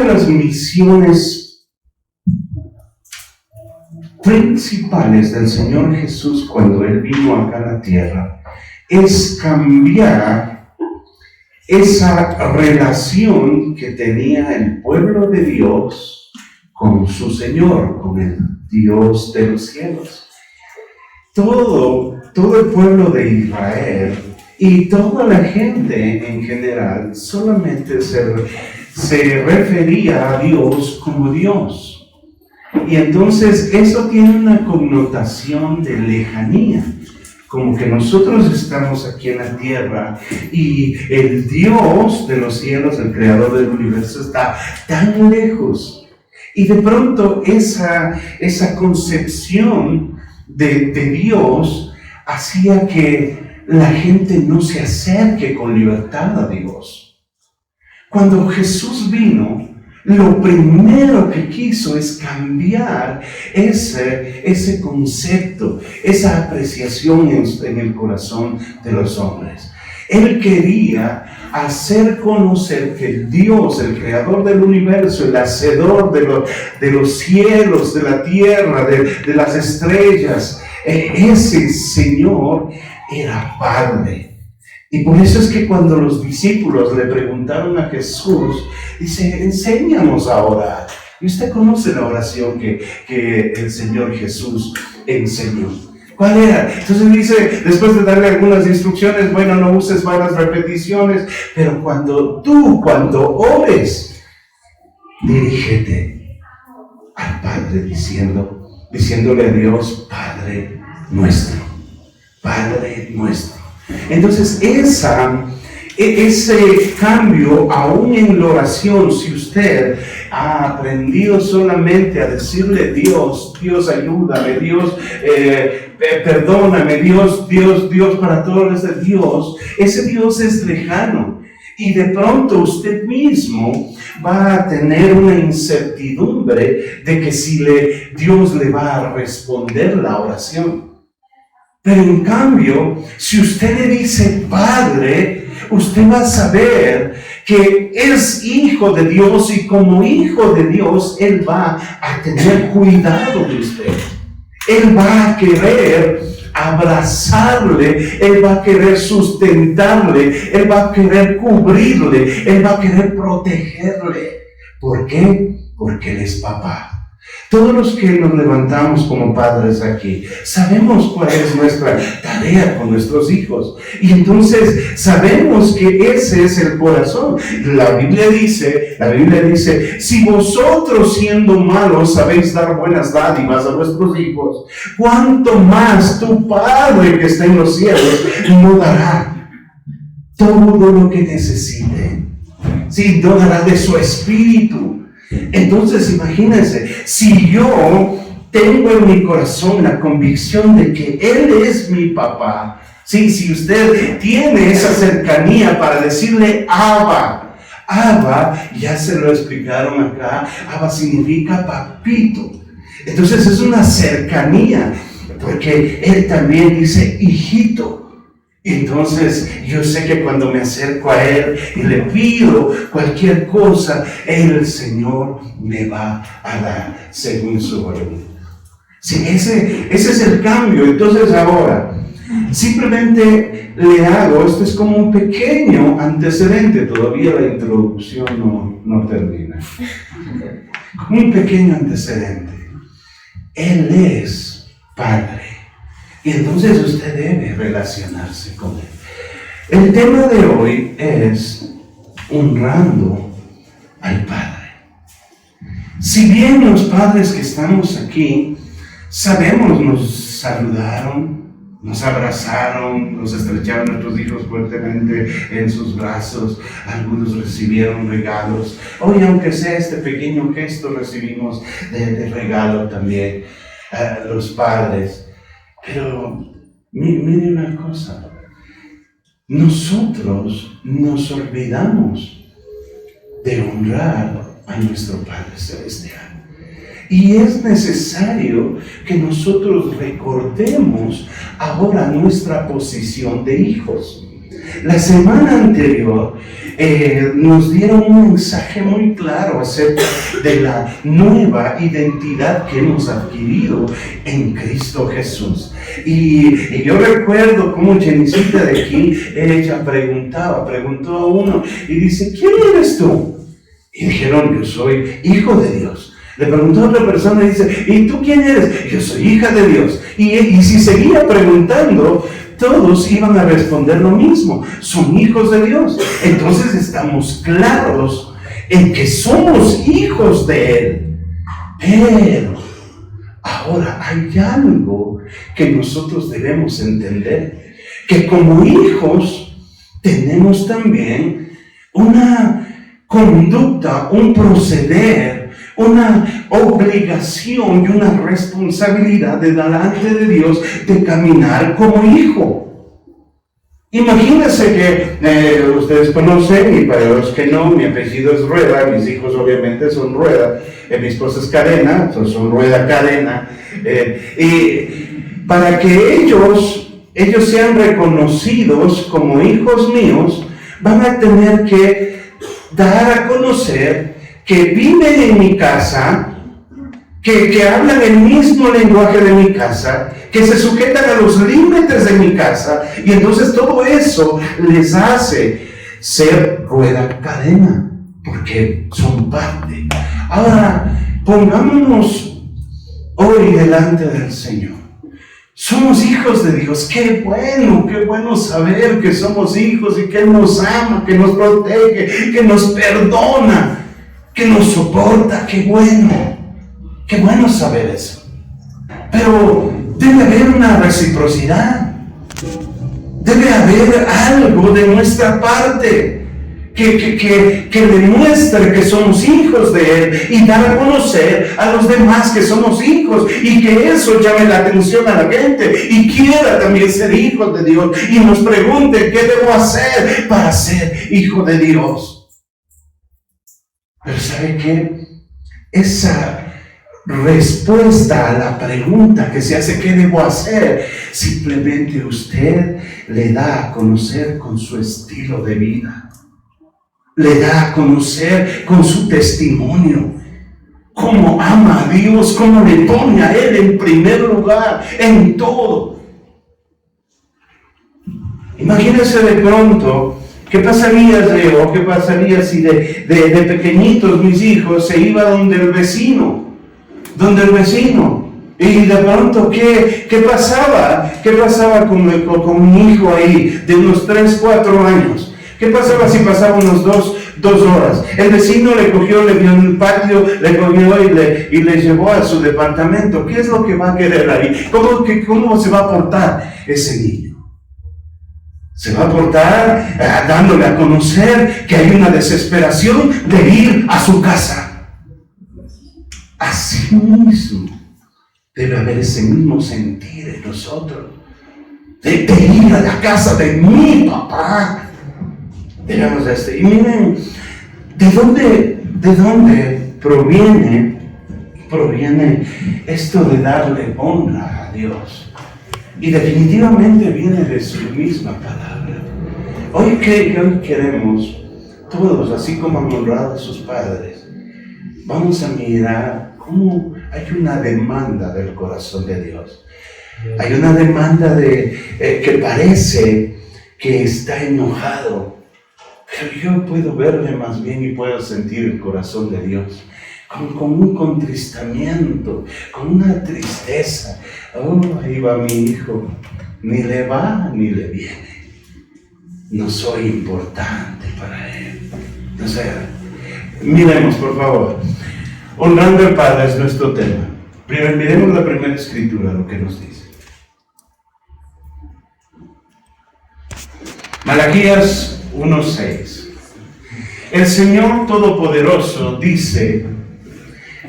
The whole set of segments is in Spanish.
de las misiones principales del Señor Jesús cuando Él vino acá a la tierra es cambiar esa relación que tenía el pueblo de Dios con su Señor, con el Dios de los cielos. Todo el pueblo de Israel y toda la gente en general solamente se refería a Dios como Dios. Y entonces eso tiene una connotación de lejanía, como que nosotros estamos aquí en la tierra y el Dios de los cielos, el creador del universo, está tan lejos. Y de pronto esa concepción de Dios hacía que la gente no se acerque con libertad a Dios. Cuando Jesús vino, lo primero que quiso es cambiar ese concepto, esa apreciación en el corazón de los hombres. Él quería hacer conocer que el Dios, el creador del universo, el hacedor de los cielos, de la tierra, de las estrellas, ese Señor era Padre. Y por eso es que cuando los discípulos le preguntaron a Jesús, dice, enséñanos a orar. Y usted conoce la oración que el Señor Jesús enseñó. ¿Cuál era? Entonces dice, después de darle algunas instrucciones, bueno, no uses vanas repeticiones, pero cuando ores, dirígete al Padre diciéndole a Dios, Padre nuestro, Padre nuestro. Entonces ese cambio, aún en la oración, si usted ha aprendido solamente a decirle Dios ayúdame, Dios perdóname, Dios para todos ese Dios es lejano. Y de pronto usted mismo va a tener una incertidumbre de que si Dios le va a responder la oración. Pero en cambio, si usted le dice Padre, usted va a saber que es hijo de Dios y como hijo de Dios, Él va a tener cuidado de usted. Él va a querer abrazarle, Él va a querer sustentarle, Él va a querer cubrirle, Él va a querer protegerle. ¿Por qué? Porque Él es papá. Todos los que nos levantamos como padres aquí, sabemos cuál es nuestra tarea con nuestros hijos. Y entonces sabemos que ese es el corazón. La Biblia dice, si vosotros siendo malos sabéis dar buenas dádivas a vuestros hijos, ¿cuánto más tu Padre que está en los cielos no dará todo lo que necesite? Sí, no dará de su espíritu. Entonces imagínense, si yo tengo en mi corazón la convicción de que Él es mi papá, ¿sí? Si usted tiene esa cercanía para decirle Abba, ya se lo explicaron acá, Abba significa papito. Entonces es una cercanía, porque Él también dice hijito. Entonces yo sé que cuando me acerco a Él y le pido cualquier cosa, el Señor me va a dar según su voluntad. Sí, ese es el cambio. Entonces ahora, simplemente le hago, esto es como un pequeño antecedente, todavía la introducción no termina. Un pequeño antecedente. Él es Padre. Y entonces usted debe relacionarse con Él. El tema de hoy es honrando al Padre. Si bien los padres que estamos aquí, sabemos, nos saludaron, nos abrazaron, nos estrecharon a nuestros hijos fuertemente en sus brazos, algunos recibieron regalos. Hoy, aunque sea este pequeño gesto, recibimos de regalo también los padres. Pero mire una cosa, nosotros nos olvidamos de honrar a nuestro Padre Celestial. Y es necesario que nosotros recordemos ahora nuestra posición de hijos. La semana anterior nos dieron un mensaje muy claro acerca de la nueva identidad que hemos adquirido en Cristo Jesús. Y yo recuerdo cómo Jenicita de aquí, ella preguntó a uno y dice, ¿quién eres tú? Y dijeron, yo soy hijo de Dios. Le preguntó a otra persona y dice, ¿y tú quién eres? Yo soy hija de Dios. Y si seguía preguntando, todos iban a responder lo mismo, son hijos de Dios. Entonces estamos claros en que somos hijos de Él. Pero ahora hay algo que nosotros debemos entender, que como hijos tenemos también una conducta, un proceder, una obligación y una responsabilidad de delante de Dios de caminar como hijo. Imagínense que ustedes conocen, y para los que no, mi apellido es Rueda, mis hijos obviamente son Rueda, mi esposa es Cadena, son Rueda Cadena, y para que ellos sean reconocidos como hijos míos, van a tener que dar a conocer que viven en mi casa, que hablan el mismo lenguaje de mi casa, que se sujetan a los límites de mi casa, y entonces todo eso les hace ser Rueda Cadena, porque son parte. Ahora, pongámonos hoy delante del Señor. Somos hijos de Dios. Qué bueno saber que somos hijos y que Él nos ama, que nos protege, que nos perdona, que nos soporta. Qué bueno saber eso. Pero debe haber una reciprocidad. Debe haber algo de nuestra parte que demuestre que somos hijos de Él y dar a conocer a los demás que somos hijos, y que eso llame la atención a la gente y quiera también ser hijos de Dios y nos pregunte qué debo hacer para ser hijo de Dios. Pero ¿sabe qué? Esa respuesta a la pregunta que se hace, ¿qué debo hacer? Simplemente usted le da a conocer con su estilo de vida. Le da a conocer con su testimonio cómo ama a Dios, cómo le pone a Él en primer lugar en todo. Imagínense de pronto, ¿qué pasaría si de pequeñitos mis hijos se iba donde el vecino? Y de pronto, ¿qué pasaba? ¿Qué pasaba con mi hijo ahí de unos 3, 4 años? ¿Qué pasaba si pasaba unos 2 horas? El vecino le cogió, le vio en el patio, le cogió y le llevó a su departamento. ¿Qué es lo que va a querer ahí? ¿Cómo se va a portar ese niño? Se va a portar dándole a conocer que hay una desesperación de ir a su casa. Así mismo debe haber ese mismo sentir en nosotros, de ir a la casa de mi papá. Digamos y miren, ¿de dónde proviene esto de darle honra a Dios? Y definitivamente viene de su misma palabra. Hoy queremos todos, así como han honrado a sus padres, vamos a mirar cómo hay una demanda del corazón de Dios. Hay una demanda que parece que está enojado. Pero yo puedo verle más bien y puedo sentir el corazón de Dios con un contristamiento, con una tristeza. Ahí va mi hijo, ni le va ni le viene. No soy importante para él. O sea, miremos por favor. Honrando al Padre es nuestro tema. Primero, miremos la primera escritura, lo que nos dice. Malaquías 1:6. El Señor Todopoderoso dice: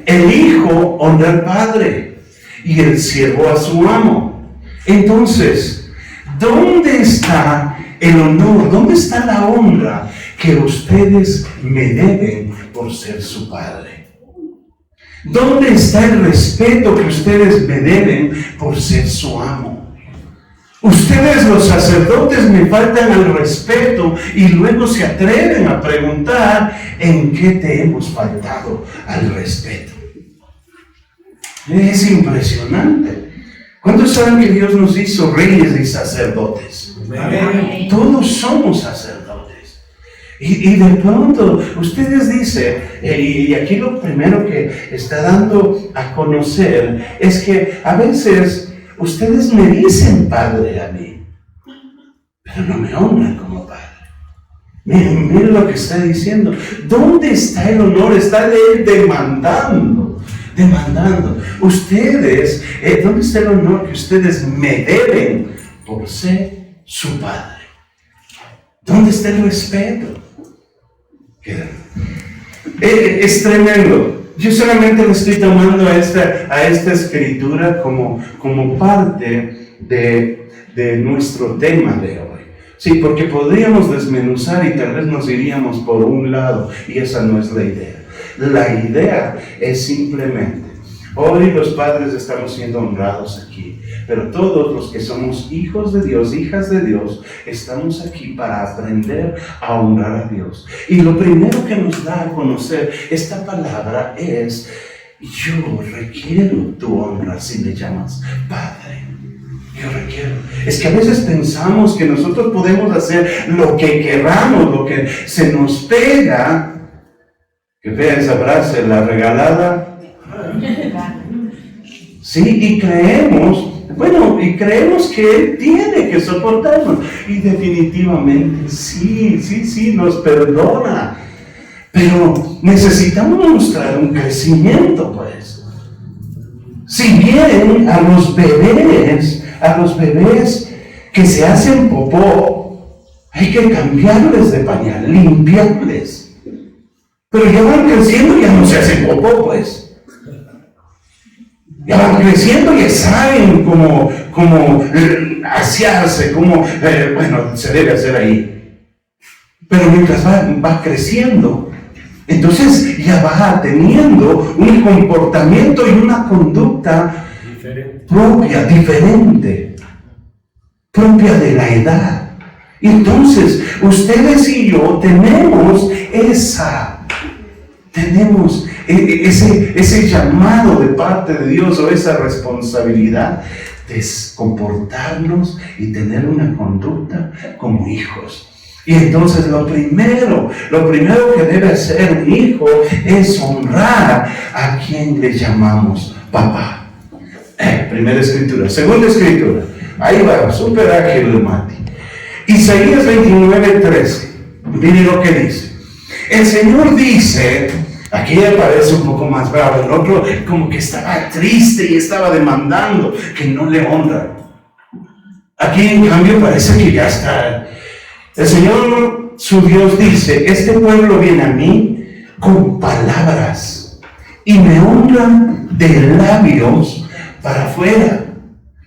el Hijo honra al Padre y el siervo a su amo. Entonces, ¿dónde está el honor? ¿Dónde está la honra que ustedes me deben por ser su Padre? ¿Dónde está el respeto que ustedes me deben por ser su amo? Ustedes los sacerdotes me faltan al respeto y luego se atreven a preguntar en qué te hemos faltado al respeto. Es impresionante. ¿Cuántos saben que Dios nos hizo reyes y sacerdotes? Amén. Todos somos sacerdotes. Y de pronto ustedes dicen, y aquí lo primero que está dando a conocer es que a veces ustedes me dicen padre a mí, pero no me honran como padre. Miren lo que está diciendo. ¿Dónde está el honor? Está él demandando. Ustedes, ¿dónde está el honor que ustedes me deben por ser su padre? ¿Dónde está el respeto? Es tremendo. Yo solamente le estoy tomando a esta escritura como parte de nuestro tema de hoy. Sí, porque podríamos desmenuzar y tal vez nos iríamos por un lado, y esa no es la idea. La idea es simplemente, hoy los padres estamos siendo honrados aquí, pero todos los que somos hijos de Dios, hijas de Dios, estamos aquí para aprender a honrar a Dios. Y lo primero que nos da a conocer esta palabra es, yo requiero tu honra si me llamas Padre. Yo requiero. Es que a veces pensamos que nosotros podemos hacer lo que queramos, lo que se nos pega. Que vea esa frase, la regalada. Sí, y creemos que Él tiene que soportarnos. Y definitivamente, sí, nos perdona. Pero necesitamos mostrar un crecimiento, pues. Si bien a los bebés que se hacen popó, hay que cambiarles de pañal, limpiarles. Pero ya van creciendo y ya no se hacen popó, pues. Ya van creciendo y ya saben cómo asearse, bueno, se debe hacer ahí. Pero mientras va creciendo, entonces ya va teniendo un comportamiento y una conducta propia, diferente, propia de la edad. Y entonces, ustedes y yo tenemos ese llamado de parte de Dios o esa responsabilidad de comportarnos y tener una conducta como hijos. Y entonces lo primero que debe hacer un hijo es honrar a quien le llamamos papá. Primera escritura. Segunda escritura. Ahí va, súper ágil, Mati. Isaías 29:13. Miren lo que dice. El Señor dice, aquí aparece un poco más bravo, el otro como que estaba triste y estaba demandando que no le honra. Aquí en cambio parece que ya está. El Señor, su Dios, dice, este pueblo viene a mí con palabras y me honran de labios para afuera,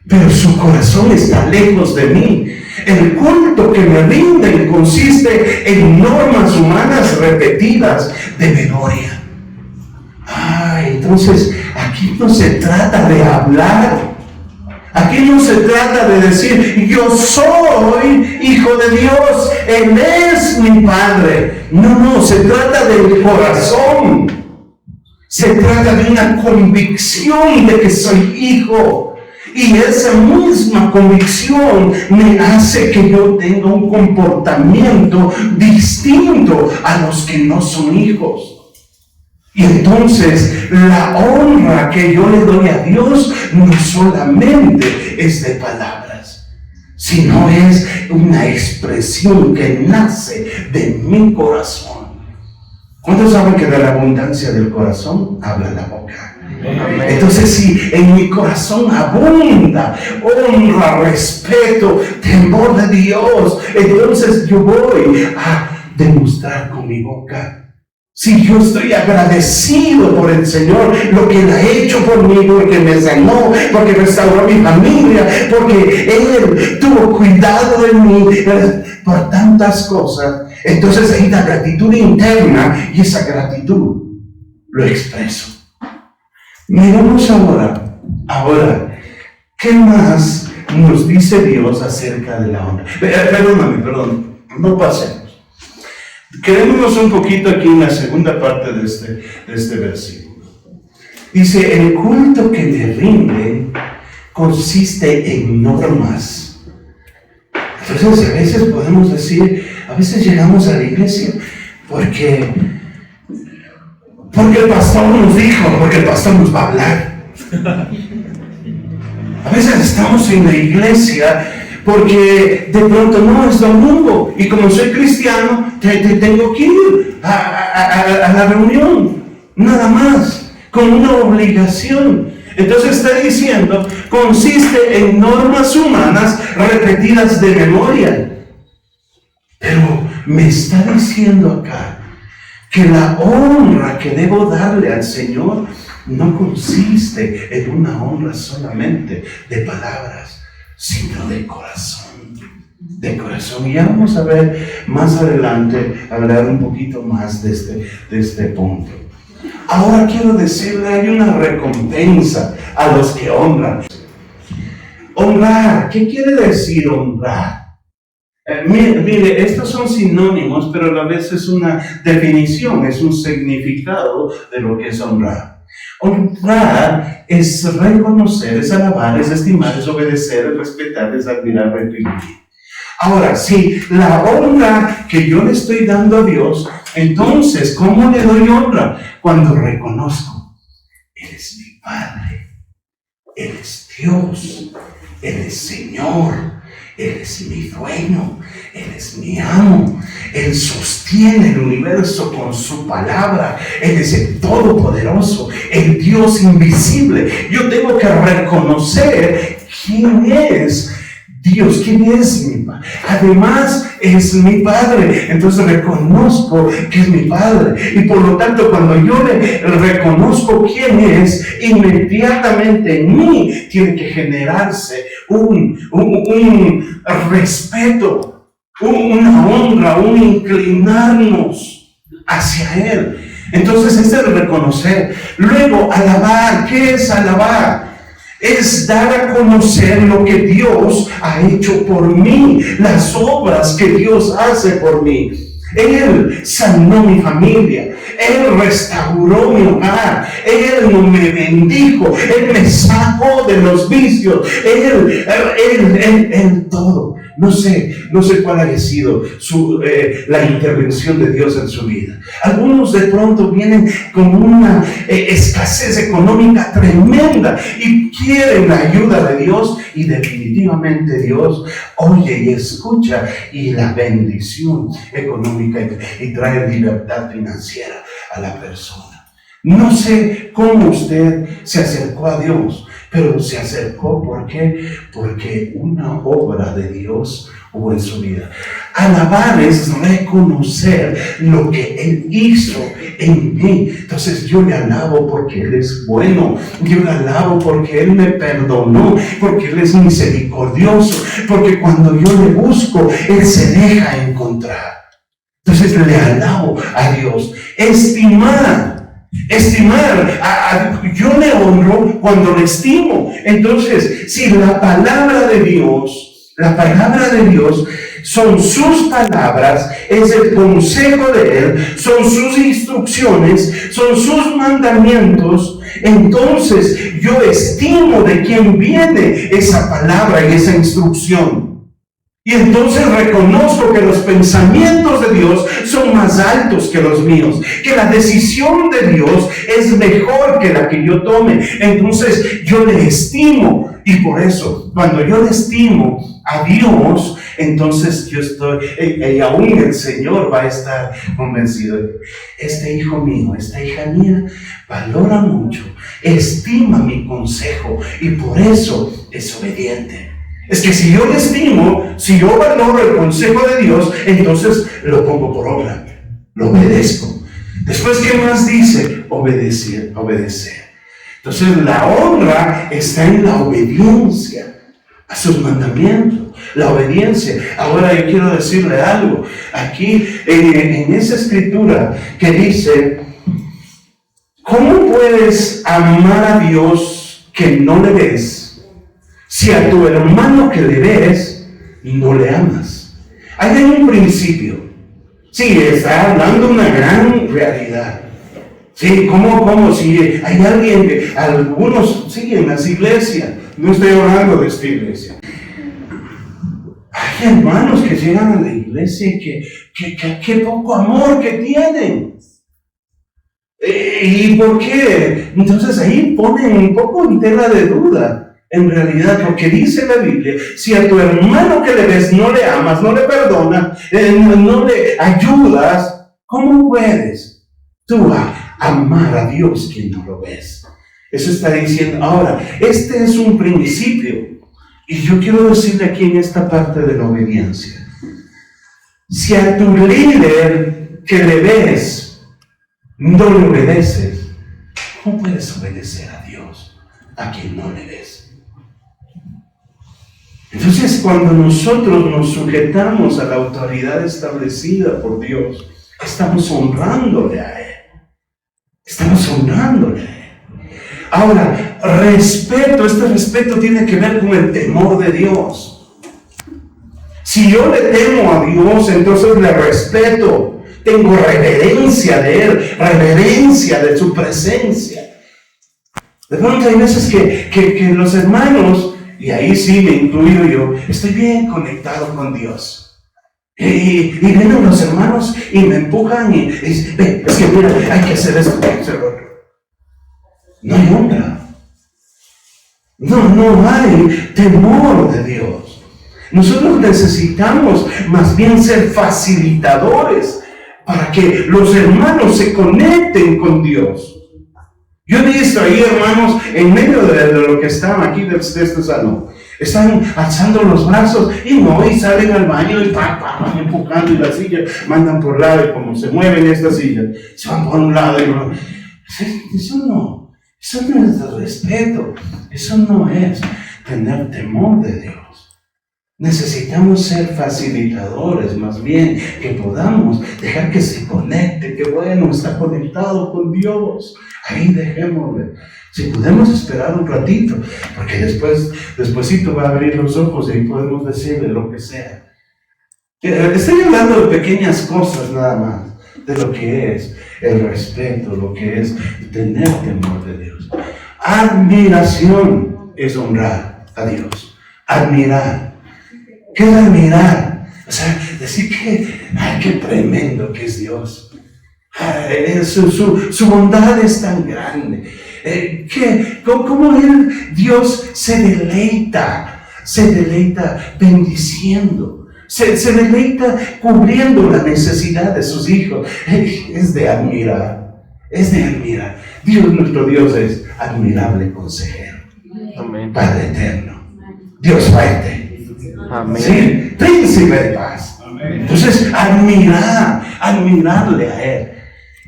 pero su corazón está lejos de mí. El culto que me rinden consiste en normas humanas repetidas de memoria. Entonces aquí no se trata de hablar. Aquí no se trata de decir, yo soy hijo de Dios, Él es mi Padre. No, se trata del corazón. Se trata de una convicción de que soy hijo. Y esa misma convicción me hace que yo tenga un comportamiento distinto a los que no son hijos. Y entonces la honra que yo le doy a Dios no solamente es de palabras, sino es una expresión que nace de mi corazón. ¿Cuántos saben que de la abundancia del corazón habla la boca? Entonces, si en mi corazón abunda honra, respeto, temor de Dios, entonces yo voy a demostrar con mi boca. Si yo estoy agradecido por el Señor, lo que Él ha hecho por mí, porque me sanó, porque restauró mi familia, porque Él tuvo cuidado de mí, por tantas cosas, entonces hay una gratitud interna y esa gratitud lo expreso. Miramos ahora, ¿qué más nos dice Dios acerca de la honra? Perdón, no pasemos. Quedémonos un poquito aquí en la segunda parte de este versículo. Dice, el culto que le rinden consiste en normas. Entonces, a veces podemos decir, a veces llegamos a la iglesia porque el pastor nos dijo, porque el pastor nos va a hablar. A veces estamos en la iglesia porque de pronto no es domingo y como soy cristiano tengo que ir a la reunión, nada más, con una obligación. Entonces está diciendo, consiste en normas humanas repetidas de memoria. Pero me está diciendo acá que la honra que debo darle al Señor no consiste en una honra solamente de palabras, sino de corazón. De corazón. Y ya vamos a ver más adelante, hablar un poquito más de este punto. Ahora quiero decirle, hay una recompensa a los que honran. Honrar, ¿qué quiere decir honrar? Mire, estos son sinónimos, pero a la vez es una definición, es un significado de lo que es honrar. Honrar es reconocer, es alabar, es estimar, es obedecer, es respetar, es admirar, reprimir. Ahora, si la honra que yo le estoy dando a Dios, entonces, ¿cómo le doy honra? Cuando reconozco, Él es mi Padre, Él es Dios, Él es Señor, Él es mi dueño, Él es mi amo, Él sostiene el universo con su palabra, Él es el Todopoderoso, el Dios invisible. Yo tengo que reconocer quién es Dios, quién es mi Padre. Además es mi Padre, entonces reconozco que es mi Padre, y por lo tanto cuando yo le reconozco quién es, inmediatamente en mí tiene que generarse un respeto, una honra, un inclinarnos hacia Él. Entonces es el reconocer. Luego alabar. ¿Qué es alabar? Es dar a conocer lo que Dios ha hecho por mí, las obras que Dios hace por mí. Él sanó mi familia, Él restauró mi hogar, Él me bendijo, Él me sacó de los vicios, Él todo. No sé cuál haya sido la intervención de Dios en su vida. Algunos de pronto vienen con una escasez económica tremenda y quieren la ayuda de Dios, y definitivamente Dios oye y escucha, y la bendición económica y trae libertad financiera a la persona. No sé cómo usted se acercó a Dios, pero se acercó, ¿por qué? Porque una obra de Dios hubo en su vida. Alabar es reconocer lo que Él hizo en mí. Entonces yo le alabo porque Él es bueno, yo le alabo porque Él me perdonó, porque Él es misericordioso, porque cuando yo le busco, Él se deja encontrar. Entonces le alabo a Dios. Estimar, yo le honro cuando le estimo. Entonces, si la palabra de Dios son sus palabras, es el consejo de Él, son sus instrucciones, son sus mandamientos, entonces yo estimo de quién viene esa palabra y esa instrucción. Y entonces reconozco que los pensamientos de Dios son más altos que los míos, que la decisión de Dios es mejor que la que yo tome. Entonces yo le estimo, y por eso cuando yo le estimo a Dios, entonces yo estoy, y aún el Señor va a estar convencido. Este hijo mío, esta hija mía valora mucho, estima mi consejo, y por eso es obediente. Es que si yo le estimo, si yo valoro el consejo de Dios, entonces lo pongo por obra, lo obedezco. Después, ¿qué más dice? Obedecer. Entonces la honra está en la obediencia a sus mandamientos, la obediencia. Ahora yo quiero decirle algo. Aquí en esa escritura que dice, ¿cómo puedes amar a Dios que no le ves si a tu hermano que le ves, no le amas. Ahí hay un principio. Sí, está hablando una gran realidad. Sí, ¿cómo? Si hay alguien que, algunos, sí, en las iglesias, no estoy hablando de esta iglesia. Hay hermanos que llegan a la iglesia y que poco amor que tienen. ¿Y por qué? Entonces ahí ponen un poco en tela de duda, en realidad, porque dice la Biblia, si a tu hermano que le ves no le amas, no le perdonas, no le ayudas, ¿cómo puedes tú amar a Dios quien no lo ves? Eso está diciendo. Ahora, este es un principio, y yo quiero decirle aquí en esta parte de la obediencia, si a tu líder que le ves no le obedeces, ¿cómo puedes obedecer a Dios a quien no le ves? Entonces, cuando nosotros nos sujetamos a la autoridad establecida por Dios, estamos honrándole a Él. Estamos honrándole a Él. Ahora, respeto, este respeto tiene que ver con el temor de Dios. Si yo le temo a Dios, entonces le respeto. Tengo reverencia de Él, reverencia de su presencia. De pronto hay veces que los hermanos, y ahí sí me incluyo yo, estoy bien conectado con Dios. Y vienen los hermanos y me empujan y dicen, es que mira, hay que hacer esto, hay que hacer lo otro. No hay honra. No hay temor de Dios. Nosotros necesitamos más bien ser facilitadores para que los hermanos se conecten con Dios. Yo he visto ahí hermanos en medio de lo que están aquí de este salón, están alzando los brazos y salen al baño y van empujando y la silla mandan por lado, y como se mueven estas sillas, se van por un lado y eso no es de respeto, eso no es tener temor de Dios. Necesitamos ser facilitadores, más bien, que podamos dejar que se conecte, que bueno, está conectado con Dios. Ahí dejémosle. Si podemos esperar un ratito, porque despuésito va a abrir los ojos y ahí podemos decirle lo que sea. Estoy hablando de pequeñas cosas nada más, de lo que es el respeto, lo que es tener temor de Dios. Admiración es honrar a Dios. Admirar. ¿Qué es admirar? O sea, decir qué tremendo que es Dios. Su bondad es tan grande. ¿Cómo Dios se deleita bendiciendo, se deleita cubriendo la necesidad de sus hijos? Es de admirar. Dios, nuestro Dios, es admirable consejero. Amén. Padre eterno, Dios fuerte. Amén. Sí, príncipe de paz. Amén. Entonces, admirarle a Él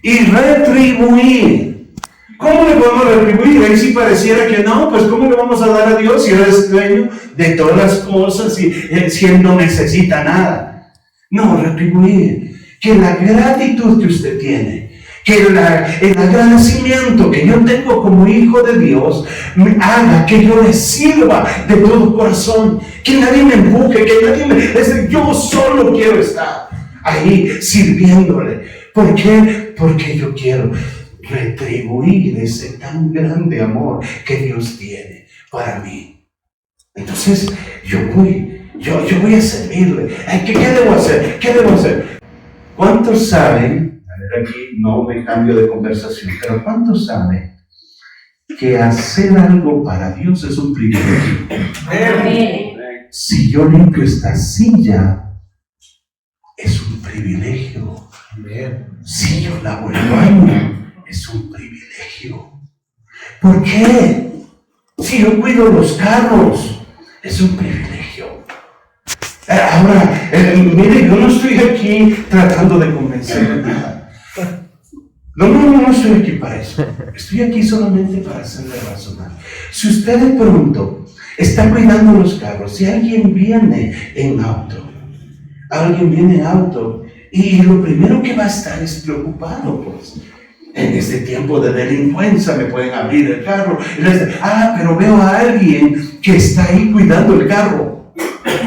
y retribuir. ¿Cómo le podemos retribuir? Ahí sí pareciera que no, pues ¿cómo le vamos a dar a Dios si Él es dueño de todas las cosas y si Él no necesita nada? No, retribuir. Que la gratitud que usted tiene, que el agradecimiento que yo tengo como hijo de Dios me haga que yo le sirva de todo corazón, que nadie me empuje, que nadie yo solo quiero estar ahí sirviéndole. ¿Por qué? Porque yo quiero retribuir ese tan grande amor que Dios tiene para mí. Entonces yo voy a servirle. ¿Qué debo hacer? ¿Cuántos saben? Aquí no me cambio de conversación, pero ¿cuántos saben que hacer algo para Dios es un privilegio? Si yo limpio esta silla, es un privilegio. Si yo lavo el baño, es un privilegio. ¿Por qué? Si yo cuido los carros, es un privilegio. Ahora, mire, yo no estoy aquí tratando de convencer nada. No estoy aquí para eso. Estoy aquí solamente para hacerle razonar. Si usted de pronto está cuidando los carros, si alguien viene en auto, y lo primero que va a estar es preocupado, pues. En este tiempo de delincuencia me pueden abrir el carro. Pero veo a alguien que está ahí cuidando el carro.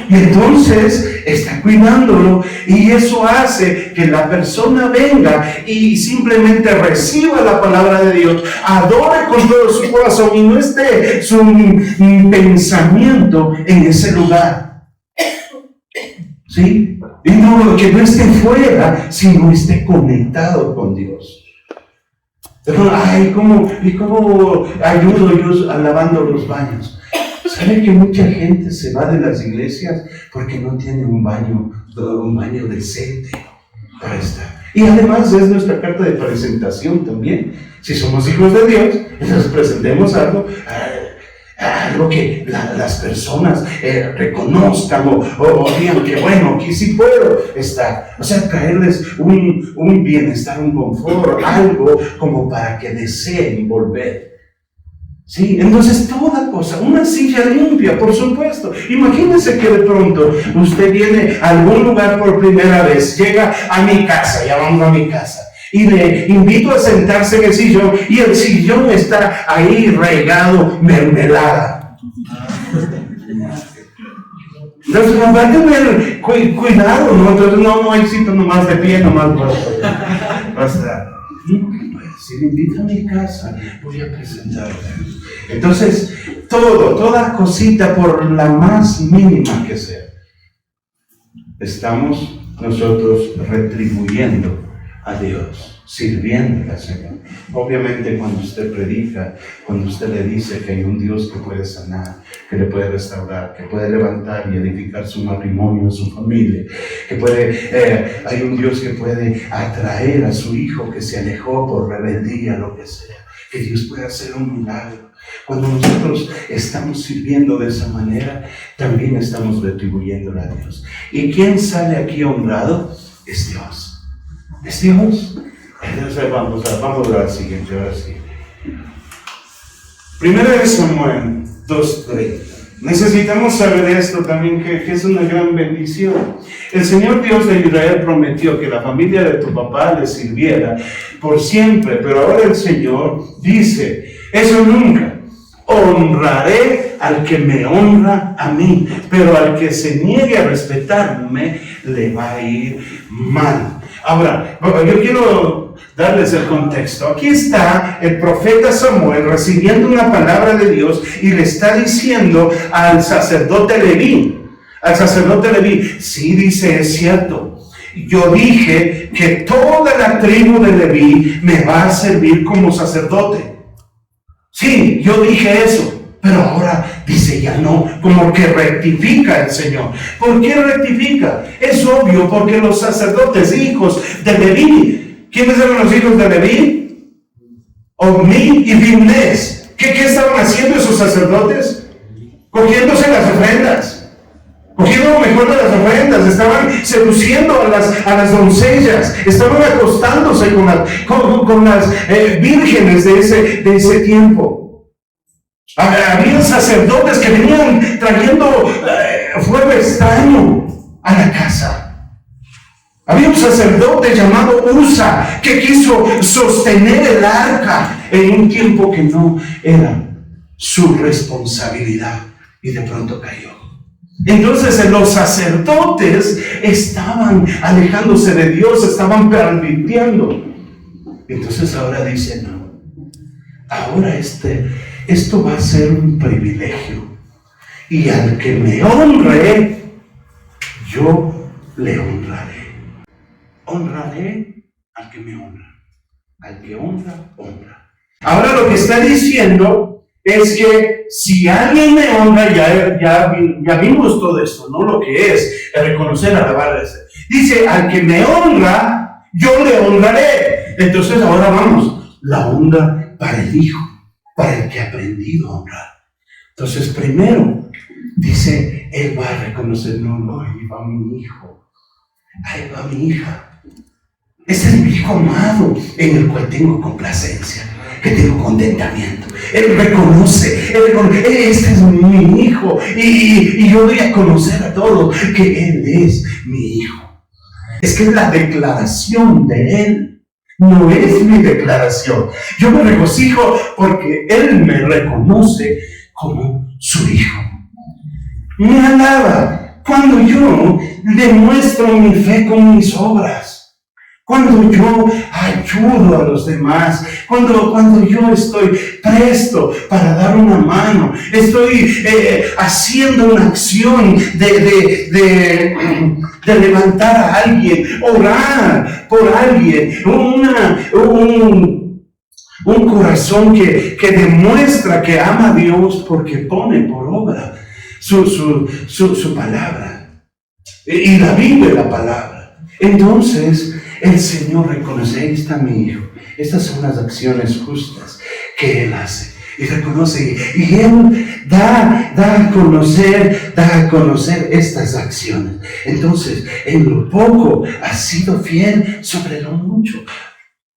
Y entonces está cuidándolo, y eso hace que la persona venga y simplemente reciba la palabra de Dios, adore con todo su corazón y no esté su pensamiento en ese lugar. ¿Sí? Y no, que no esté fuera, sino esté conectado con Dios. Ay, ¿cómo ayudo yo lavando los baños? ¿Sabe que mucha gente se va de las iglesias porque no tiene un baño decente para estar? Y además es nuestra carta de presentación también. Si somos hijos de Dios, entonces presentemos algo que las personas reconozcan o digan que bueno, aquí sí puedo estar. O sea, traerles un bienestar, un confort, algo como para que deseen volver. Sí, entonces toda cosa, una silla limpia, por supuesto. Imagínense que de pronto usted viene a algún lugar por primera vez, llega a mi casa, ya vamos a mi casa, y le invito a sentarse en el sillón, y el sillón está ahí regado mermelada. Entonces, va a tener cuidado, ¿no? Entonces no hay sitio nomás de pie, nomás basta. Si me invita a mi casa, voy a presentarle. Entonces, toda cosita, por la más mínima que sea, estamos nosotros retribuyendo a Dios, sirviendo al Señor. Obviamente, cuando usted predica, cuando usted le dice que hay un Dios que puede sanar, que le puede restaurar, que puede levantar y edificar su matrimonio, su familia, que hay un Dios que puede atraer a su hijo que se alejó por rebeldía, lo que sea, que Dios puede hacer un milagro. Cuando nosotros estamos sirviendo de esa manera, también estamos retribuyendo a Dios. ¿Y quién sale aquí honrado? Es Dios. Es Dios. Entonces vamos a la siguiente, ahora sí. Primero de Samuel 2:30. Necesitamos saber esto también, que es una gran bendición. El Señor Dios de Israel prometió que la familia de tu papá le sirviera por siempre, pero ahora el Señor dice, eso nunca. Honraré al que me honra a mí, pero al que se niegue a respetarme, le va a ir mal. Ahora, yo quiero darles el contexto. Aquí está el profeta Samuel recibiendo una palabra de Dios y le está diciendo al sacerdote Leví, sí, dice, es cierto, yo dije que toda la tribu de Leví me va a servir como sacerdote. Sí, yo dije eso, pero ahora dice ya no, como que rectifica el Señor. ¿Por qué rectifica? Es obvio, porque los sacerdotes, hijos de Leví, ¿quiénes eran los hijos de Leví? Omni y Finés. ¿Qué estaban haciendo esos sacerdotes? Cogiéndose las ofrendas. Cogiendo lo mejor de las ofrendas, estaban seduciendo a las doncellas, estaban acostándose con las vírgenes de ese tiempo. Había sacerdotes que venían trayendo fuego extraño a la casa. Había un sacerdote llamado Usa que quiso sostener el arca en un tiempo que no era su responsabilidad y de pronto cayó. Entonces los sacerdotes estaban alejándose de Dios, estaban pervirtiendo. Entonces ahora dice, no, ahora esto va a ser un privilegio. Y al que me honre, yo le honraré. Honraré al que me honra. Al que honra, honra. Ahora lo que está diciendo es que si alguien me honra, ya vimos todo esto, ¿no? Lo que es reconocer, alabar. Dice, al que me honra, yo le honraré. Entonces ahora vamos, la honra para el hijo, para el que ha aprendido a honrar. Entonces primero, dice, él va a reconocer, no, ahí va mi hijo, ahí va mi hija. Este es mi hijo amado, en el cual tengo complacencia, que tengo contentamiento. Él reconoce, este es mi hijo, y yo doy a conocer a todos que él es mi hijo. Es que es la declaración de él, no es mi declaración. Yo me regocijo porque Él me reconoce como su hijo. Me alaba cuando yo demuestro mi fe con mis obras. Cuando yo ayudo a los demás, cuando yo estoy presto para dar una mano, estoy haciendo una acción de levantar a alguien, orar por alguien, un corazón que demuestra que ama a Dios porque pone por obra su palabra y la vive la palabra. Entonces el Señor reconoce: ahí está mi hijo. Estas son las acciones justas que Él hace y reconoce, y Él da a conocer estas acciones. Entonces, en lo poco has sido fiel, sobre lo mucho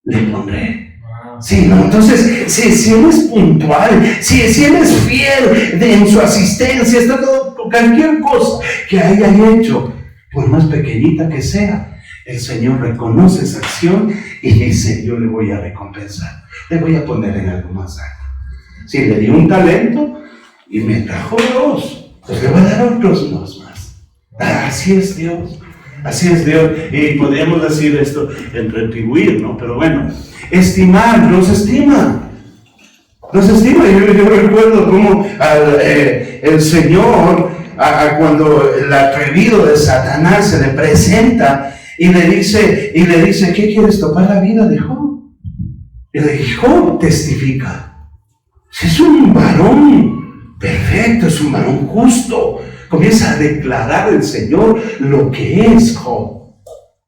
le pondré. Sí, ¿no? Entonces, si Él es puntual, si Él es fiel en su asistencia, está todo, cualquier cosa que haya hecho, por más pequeñita que sea, el Señor reconoce esa acción y dice: yo le voy a recompensar, le voy a poner en algo más alto. Si le di un talento y me trajo 2, pues le voy a dar otros 2 más. Así es Dios, así es Dios. Y podríamos decir esto en retribuir, ¿no? Pero bueno, estimar, nos estima. Yo recuerdo cómo el Señor, cuando el atrevido de Satanás se le presenta y le dice, ¿qué quieres, topar la vida de Job? Y le dice: Job testifica. Es un varón perfecto, es un varón justo. Comienza a declarar el Señor lo que es Job.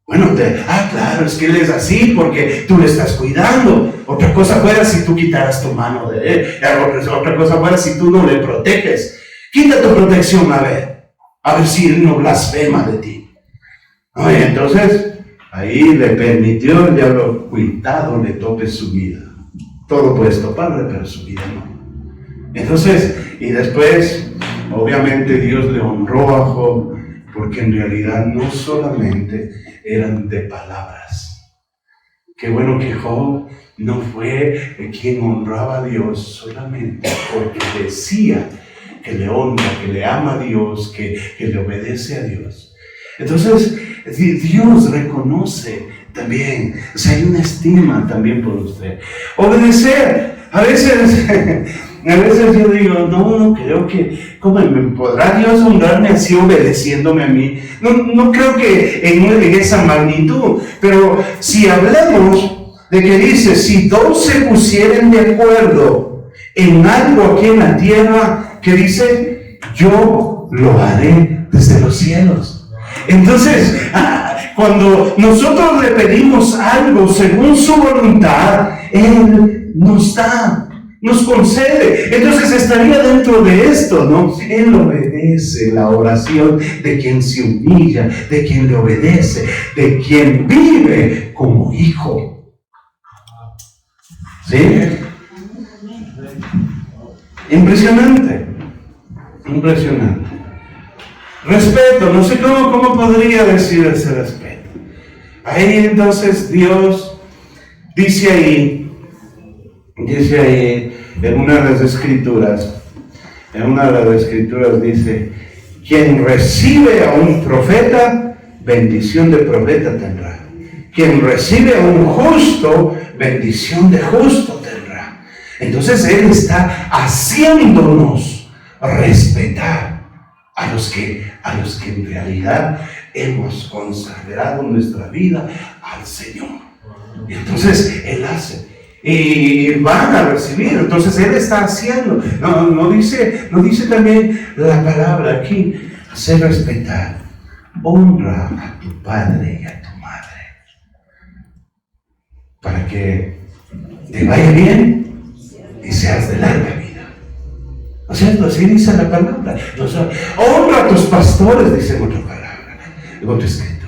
Bueno, claro, es que él es así porque tú le estás cuidando. Otra cosa fuera si tú quitaras tu mano de él. Otra cosa fuera si tú no le proteges. Quita tu protección, a ver si él no blasfema de ti. Oye, entonces, ahí le permitió el diablo: cuidado, le tope su vida. Todo puedes toparle, pero su vida no. Entonces, y después, obviamente Dios le honró a Job, porque en realidad no solamente eran de palabras. Qué bueno que Job no fue quien honraba a Dios solamente porque decía que le honra, que le ama a Dios, que le obedece a Dios. Entonces, Dios reconoce también, o sea, hay una estima también por usted. Obedecer, a veces yo digo: no creo que, ¿cómo me podrá Dios honrarme así obedeciéndome a mí? No creo que en esa magnitud, pero si hablamos de que dice: si 2 se pusieren de acuerdo en algo aquí en la tierra, que dice: yo lo haré desde los cielos. Entonces, cuando nosotros le pedimos algo según su voluntad, Él nos da, nos concede. Entonces estaría dentro de esto, ¿no? Él obedece la oración de quien se humilla, de quien le obedece, de quien vive como hijo. ¿Sí? Impresionante. Respeto, no sé cómo podría decir ese respeto. Ahí entonces Dios dice ahí en una de las escrituras dice: quien recibe a un profeta, bendición de profeta tendrá. Quien recibe a un justo, bendición de justo tendrá. Entonces Él está haciéndonos respetar a los que en realidad hemos consagrado nuestra vida al Señor. Y entonces Él hace, y van a recibir. Entonces Él está haciendo. No dice también la palabra aquí: hacer respetar. Honra a tu padre y a tu madre, para que te vaya bien y seas de larga vida. ¿No es cierto? Así dice la palabra. Honra a tus pastores, dice en otra palabra, en otra escritura.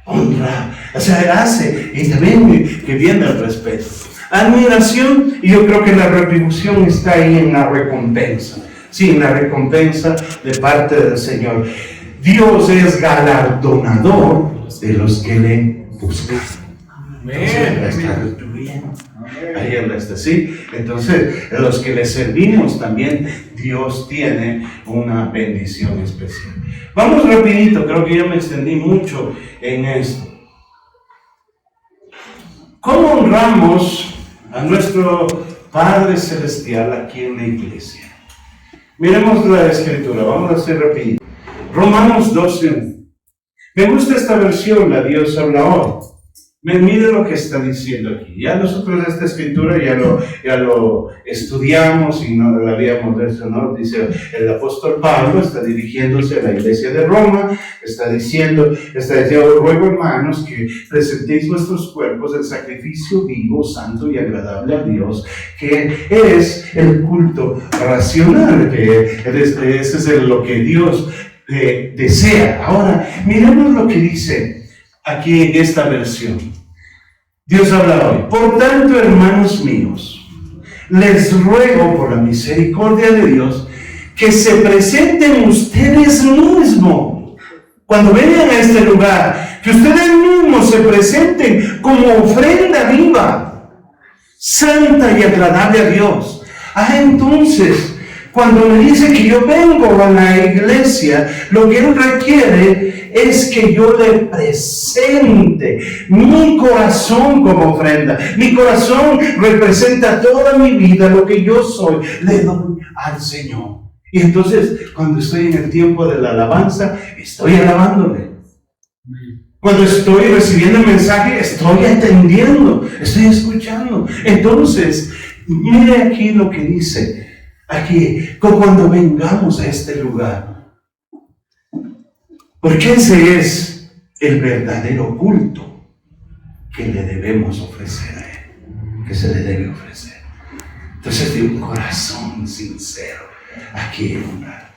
Honra, o sea, hace, y también que viene el respeto. Admiración, y yo creo que la retribución está ahí en la recompensa. Sí, en la recompensa de parte del Señor. Dios es galardonador de los que le buscan. Entonces, está bien. Ahí está, ¿sí? Entonces, los que le servimos también, Dios tiene una bendición especial. Vamos rapidito, creo que ya me extendí mucho en esto. ¿Cómo honramos a nuestro Padre Celestial aquí en la iglesia? Miremos la escritura, vamos a hacer rapidito. Romanos 12. Me gusta esta versión, la Dios habla hoy. Mire lo que está diciendo aquí. Ya nosotros esta escritura ya lo estudiamos y no la habíamos visto, ¿no? Dice el apóstol Pablo, está dirigiéndose a la iglesia de Roma, está diciendo, ruego hermanos que presentéis vuestros cuerpos en sacrificio vivo, santo y agradable a Dios, que es el culto racional, que ese es lo que Dios desea. Ahora, miremos lo que dice aquí en esta versión. Dios habla hoy. Por tanto, hermanos míos, les ruego por la misericordia de Dios que se presenten ustedes mismos. Cuando vengan a este lugar, que ustedes mismos se presenten como ofrenda viva, santa y agradable a Dios. Entonces, cuando me dice que yo vengo a la iglesia, lo que Él requiere es que yo le presente mi corazón como ofrenda. Mi corazón representa toda mi vida, lo que yo soy, le doy al Señor. Y entonces, cuando estoy en el tiempo de la alabanza, estoy alabándole. Cuando estoy recibiendo el mensaje, estoy atendiendo, estoy escuchando. Entonces, mire aquí lo que dice. Aquí, cuando vengamos a este lugar, porque ese es el verdadero culto que le debemos ofrecer a Él, que se le debe ofrecer. Entonces, de un corazón sincero, aquí honrar.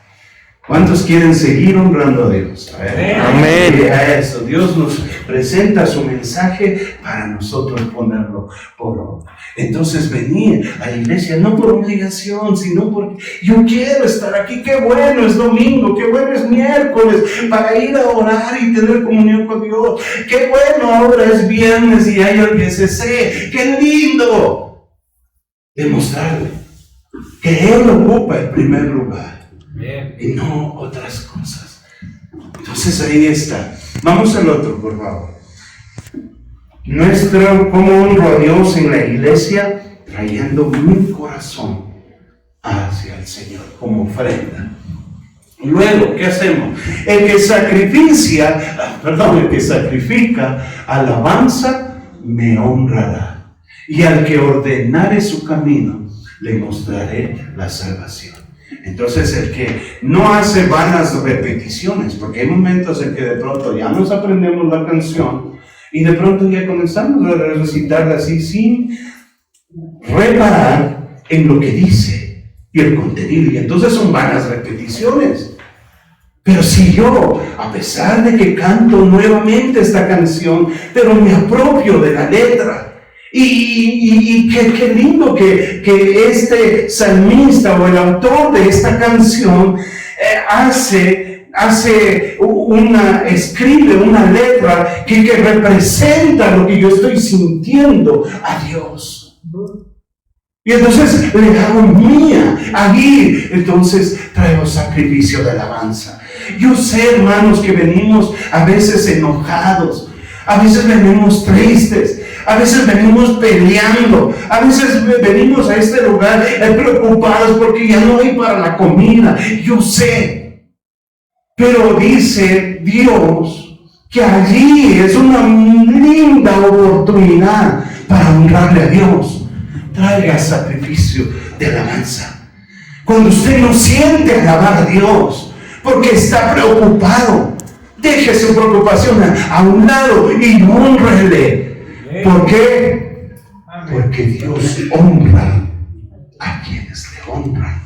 ¿Cuántos quieren seguir honrando a Dios? Amén. A eso, Dios nos presenta su mensaje para nosotros ponerlo por obra. Entonces venir a la iglesia no por obligación, sino porque yo quiero estar aquí. Qué bueno es domingo, qué bueno es miércoles para ir a orar y tener comunión con Dios. Qué bueno ahora es viernes y hay el GCC. Qué lindo demostrarle que Él ocupa el primer lugar. Bien. Y no otras cosas. Entonces ahí está. Vamos al otro, por favor. ¿Cómo honro a Dios en la iglesia? Trayendo mi corazón hacia el Señor como ofrenda. Luego, ¿qué hacemos? El que sacrifica alabanza me honrará, y al que ordenare su camino le mostraré la salvación. Entonces, el que no hace vanas repeticiones, porque hay momentos en que de pronto ya nos aprendemos la canción y de pronto ya comenzamos a recitarla así sin reparar en lo que dice y el contenido, y entonces son vanas repeticiones. Pero si yo, a pesar de que canto nuevamente esta canción, pero me apropio de la letra, y qué lindo que este salmista o el autor de esta canción escribe una letra que representa lo que yo estoy sintiendo a Dios. Y entonces le hago mía. Allí entonces traigo sacrificio de alabanza. Yo sé, hermanos, que venimos a veces enojados, a veces venimos tristes, a veces venimos peleando, a veces venimos a este lugar preocupados porque ya no hay para la comida. Yo sé, pero dice Dios que allí es una linda oportunidad para honrarle a Dios. Traiga sacrificio de alabanza. Cuando usted no siente alabar a Dios porque está preocupado, deje su preocupación a un lado y honrele. ¿Por qué? Porque Dios honra a quienes le honran.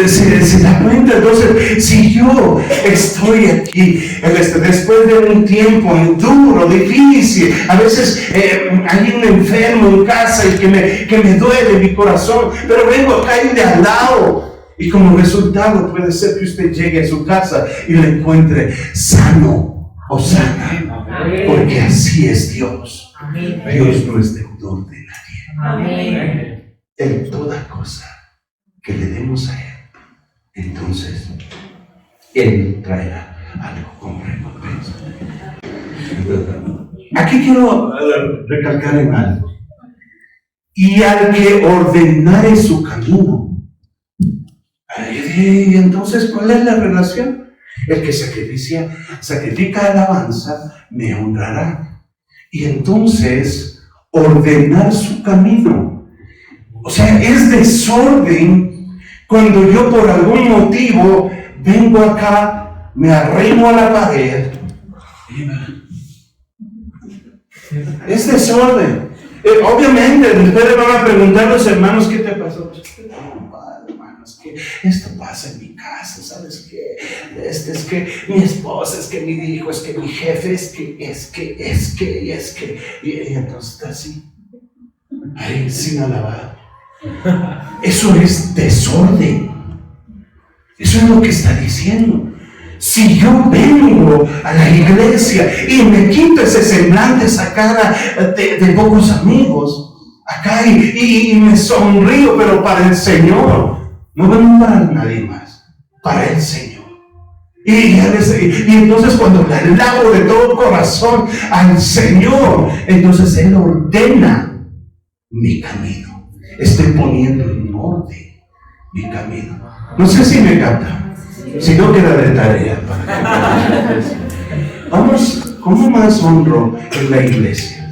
¿Se da cuenta? Entonces, si yo estoy aquí después de un tiempo duro, difícil, a veces hay un enfermo en casa y que me duele mi corazón, pero vengo acá y de al lado, y como resultado puede ser que usted llegue a su casa y le encuentre sano o sana, porque así es Dios. Amén. Dios no es deudor de nadie. Amén. En toda cosa que le demos a Él, entonces Él traerá algo como recompensa. Aquí quiero recalcar en algo. Y al que ordenare su camino. Y entonces, ¿cuál es la relación? El que sacrifica alabanza, me honrará. Y entonces, ordenar su camino. O sea, es desorden cuando yo por algún motivo vengo acá, me arrimo a la pared. Es desorden. Obviamente, ustedes van a preguntar a los hermanos, ¿qué te pasó? Hermanos, que esto pasa en mi casa, ¿sabes qué? Es que mi esposa, es que mi hijo, es que mi jefe, es que, y entonces está así, ahí sin alabar. Eso es desorden. Eso es lo que está diciendo. Si yo vengo a la iglesia y me quito ese semblante, esa cara de pocos amigos, acá y me sonrío, pero para el Señor, no vengo para nadie más, para el Señor. Y entonces cuando le alabo de todo corazón al Señor, entonces Él ordena mi camino. Estoy poniendo en orden mi camino. No sé si me capta. Si no, queda de tarea para que vamos, ¿cómo más honro en la iglesia?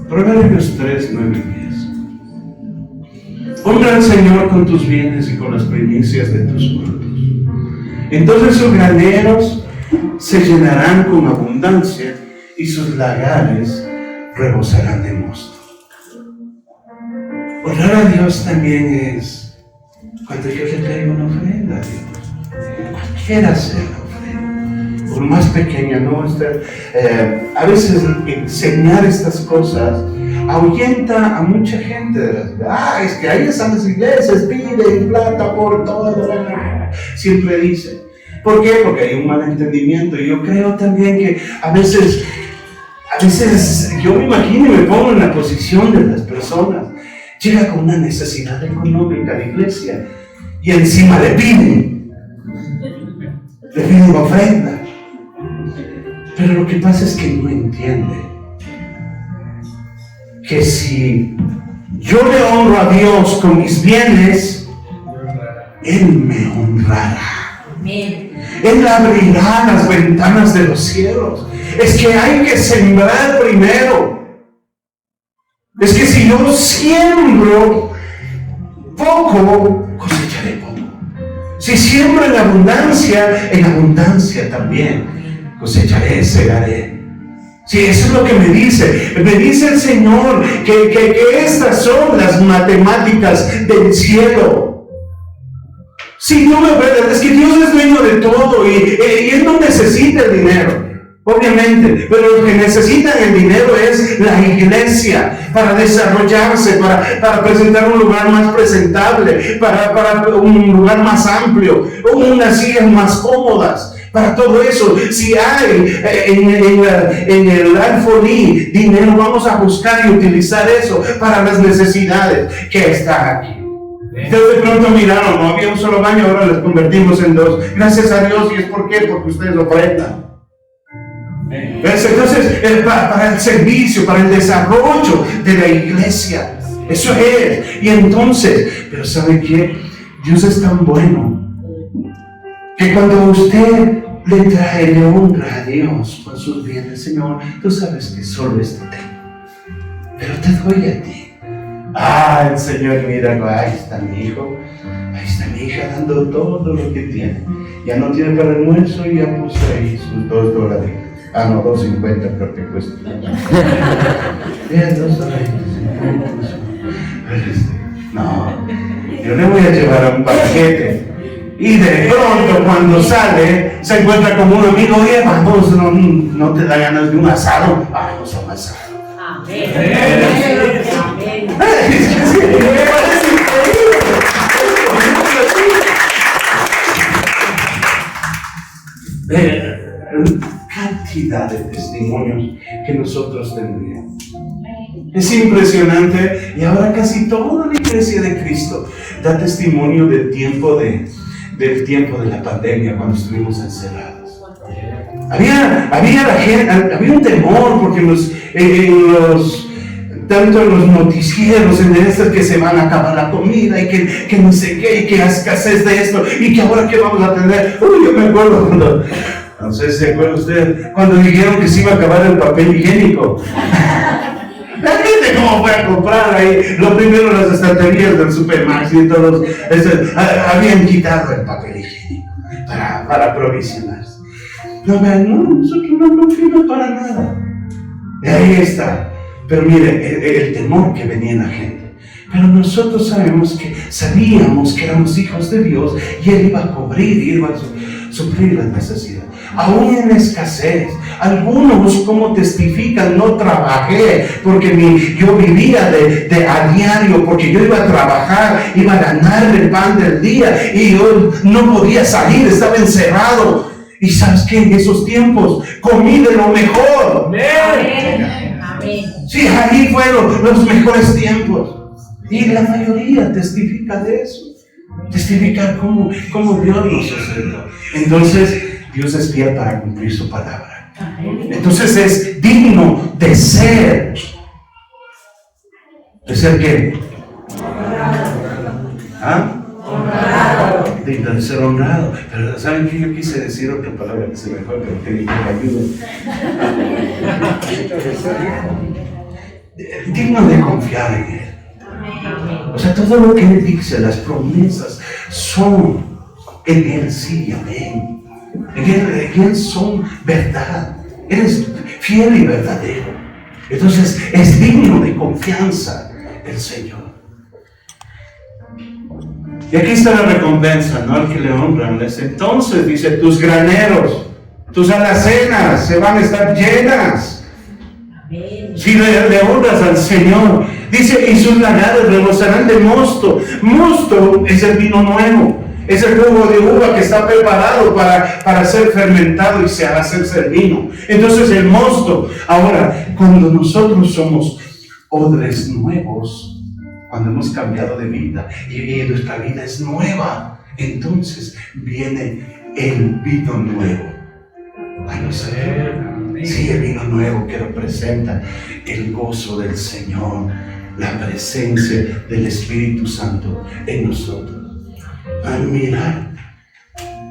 Proverbios 3, 9 y 10. Honra al Señor con tus bienes y con las primicias de tus frutos. Entonces sus graneros se llenarán con abundancia y sus lagares rebosarán de mosto. Honrar a Dios también es cuando yo le traigo una ofrenda a Dios. Cualquiera sea la ofrenda, por más pequeña, ¿no? A veces enseñar estas cosas ahuyenta a mucha gente de las es que ahí están las iglesias, piden plata por todo, siempre dicen. ¿Por qué? Porque hay un malentendimiento. Y yo creo también que a veces yo me imagino y me pongo en la posición de las personas. Llega con una necesidad económica a la iglesia y encima le piden ofrenda. Pero lo que pasa es que no entiende que si yo le honro a Dios con mis bienes, Él me honrará. Él abrirá las ventanas de los cielos. Es que hay que sembrar primero. Es que si yo siembro poco, cosecharé poco. Si siembro en abundancia también cosecharé, segaré. Sí, eso es lo que me dice. Me dice el Señor que estas son las matemáticas del cielo. Si no me ves, es que Dios es dueño de todo y Él no necesita el dinero. Obviamente, pero lo que necesitan el dinero es la iglesia para desarrollarse, para presentar un lugar más presentable, para un lugar más amplio, unas sillas más cómodas, para todo eso. Si hay en el Alfolí dinero, vamos a buscar y utilizar eso para las necesidades que están aquí. Ustedes de pronto miraron, no había un solo baño, ahora les convertimos en 2. Gracias a Dios. ¿Y es por qué? Porque ustedes lo prestan. Entonces, para el servicio, para el desarrollo de la iglesia, eso es. Y entonces, pero ¿sabe qué? Dios es tan bueno que cuando usted le honra a Dios con sus bienes, Señor, tú sabes que solo esto tengo, pero te doy a ti. El Señor mira, ahí está mi hijo, ahí está mi hija dando todo lo que tiene. Ya no tiene para el almuerzo y ya puso ahí sus $2. No, $2.50 creo que cuesta. $2.50. No, yo le voy a llevar a un banquete. Y de pronto cuando sale, se encuentra con un amigo. Oye, vamos, no te da ganas de un asado. Vamos a un asado. Amén. Amén. cantidad de testimonios que nosotros tendríamos. Es impresionante, y ahora casi toda la iglesia de Cristo da testimonio del tiempo de la pandemia, cuando estuvimos encerrados. Había un temor, porque tanto en los noticieros, en estas que se van a acabar la comida, y que no sé qué, y que hay escasez de esto, y que ahora qué vamos a tener. Yo me acuerdo cuando, no sé si se acuerda usted, cuando dijeron que se iba a acabar el papel higiénico. La gente cómo fue a comprar ahí. Lo primero, las estanterías del Supermax y todos habían quitado el papel higiénico para provisionarse. Nosotros no confiamos para nada. Y ahí está. Pero mire, el temor que venía en la gente. Pero nosotros sabíamos que éramos hijos de Dios, y Él iba a cubrir, y iba a suplir la necesidad. Aún en escasez, algunos, como testifican, no trabajé porque yo vivía a diario, porque yo iba a trabajar, iba a ganar el pan del día, y yo no podía salir, estaba encerrado. Y ¿sabes qué? En esos tiempos comí de lo mejor. Amén. Amén. Sí, ahí fueron los mejores tiempos. Y la mayoría testifica de eso. Testificar cómo Dios nos sucedió. Entonces, Dios es fiel para cumplir su palabra. Entonces es digno de ser. ¿De ser qué? ¿Ah? Honrado. Digno de ser honrado. Pero ¿saben qué? Yo quise decir otra palabra que se me fue, pero que me ayude. Digno de confiar en Él. O sea, todo lo que Él dice, las promesas son en Él, sí, amén. En Él son verdad. Él es fiel y verdadero. Entonces es digno de confianza el Señor. Y aquí está la recompensa, ¿no? Al que le honran. Entonces dice, tus graneros, tus alacenas se van a estar llenas. Si le honras al Señor. Dice, y sus lagares rebosarán de mosto. Mosto es el vino nuevo. Es el jugo de uva que está preparado para ser fermentado y hacerse el vino. Entonces el mosto. Ahora, cuando nosotros somos odres nuevos, cuando hemos cambiado de vida y nuestra vida es nueva, entonces viene el vino nuevo a nosotros. Sí, el vino nuevo que representa el gozo del Señor, la presencia del Espíritu Santo en nosotros. Mira,